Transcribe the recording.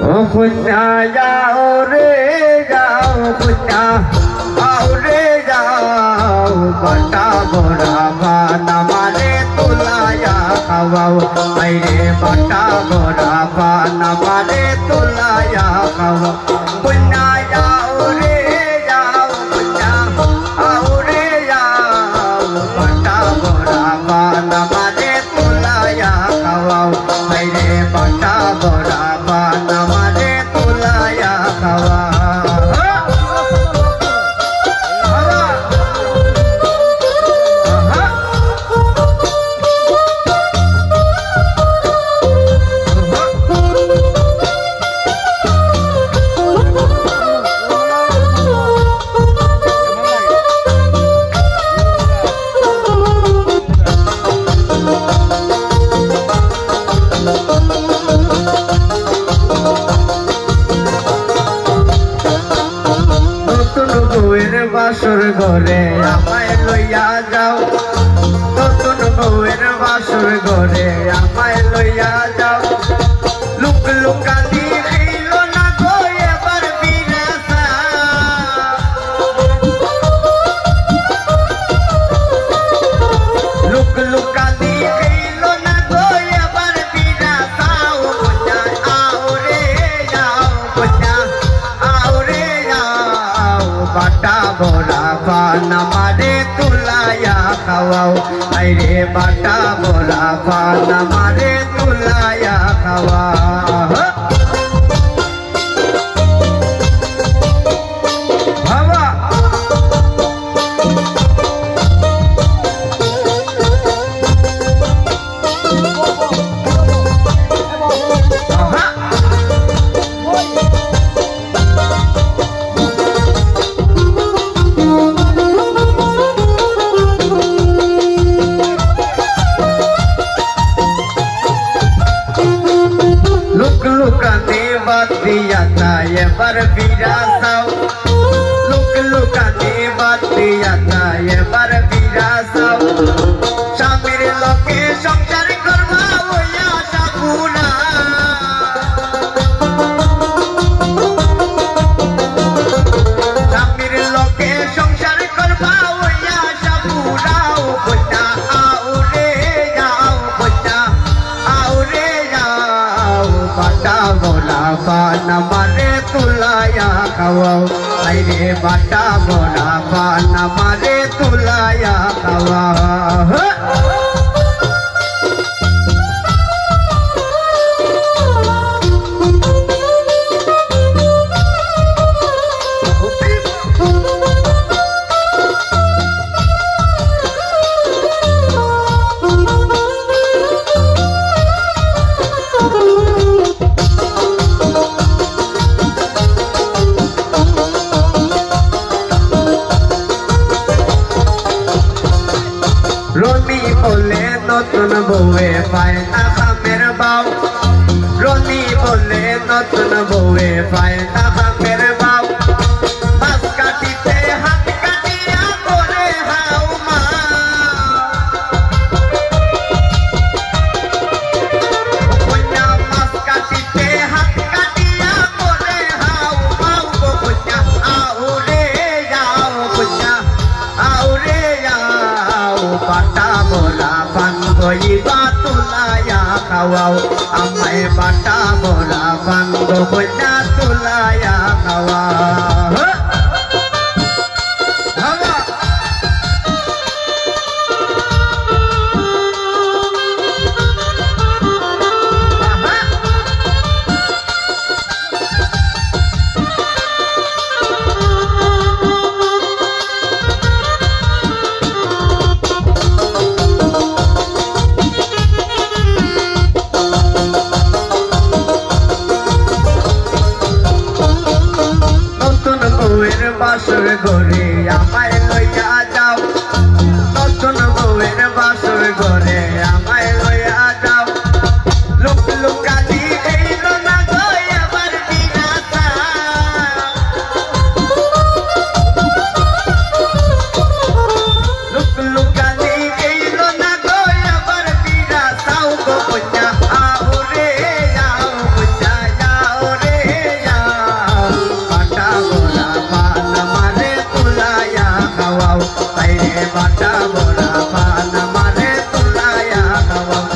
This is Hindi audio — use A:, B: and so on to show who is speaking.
A: पुन्ना जाओ रे जाओ पुन्ना आओ रे जाओ बटा बोरा पाना मारे तुलाया खावाओ मेरे बटा बोरा पाना मारे तुलाया खावाओ पुन्ना जाओ रे जाओ पुन्ना आओ रे जाओ बटा बोरा पाना मारे तुलाया खावाओ मेरे बटा बोरा पाना मारे तुलाया खावा বাসর ঘরে আমায় লইয়া যাও নতুন বউয়ের বাসর ঘরে আমায় লইয়া যাও লুক লুকানি খাইল না গো এবার বিরাসা লুক লুকানি খাইল না গো এবার বিরাসা ও বন্ধা আও রে যাও বন্ধা আও রে যাও বাটা बोरा पाना मारे तुलाया खावाओ अरे बाटा बोरा पाना मारे तुलाया खावा लुकाने बातिया था ये बर बिरासाओ लुकाने बातिया था ये बर बिरासाओ शामिर लोके संसार करवाओ या सापुना शामिर लोके संसार करवाओ या सापुना ओ बच्चा आओ रे जाओ बच्चा आओ रे जाओ बाटा बोला पाना मारे तुलाया खावाओ अरे बाटा बोला पाना मारे तुलाया खावा रोनी बोले नतुन बउए पाए ना खामेर बाऊ रोनी बोले नतुन बउए पाए ना खामेर बाऊ मास काटिते हाथ काटिया करे हाउ मा पुन्ना मास काटिते हाथ काटिया करे हाउ माऊ गो पुन्ना आओ रे जाओ पुन्ना आओ रे जाओ बाटा बोला बंदोई बातुलाया खावाओ अम्मे बाटा बोला बंदो बुझा तुलाया खावा बासर घरे आमाय लइया जाओ नतुन बउएर बासर घरे आमाय लइया जाओ लुक लुकानी खाइल ना गो एबार बिरासा लुक लुकानी खाइल ना गो एबार बिरासा गो पुन्ना आओ रे जाओ पुन्ना जाओ रे বাবা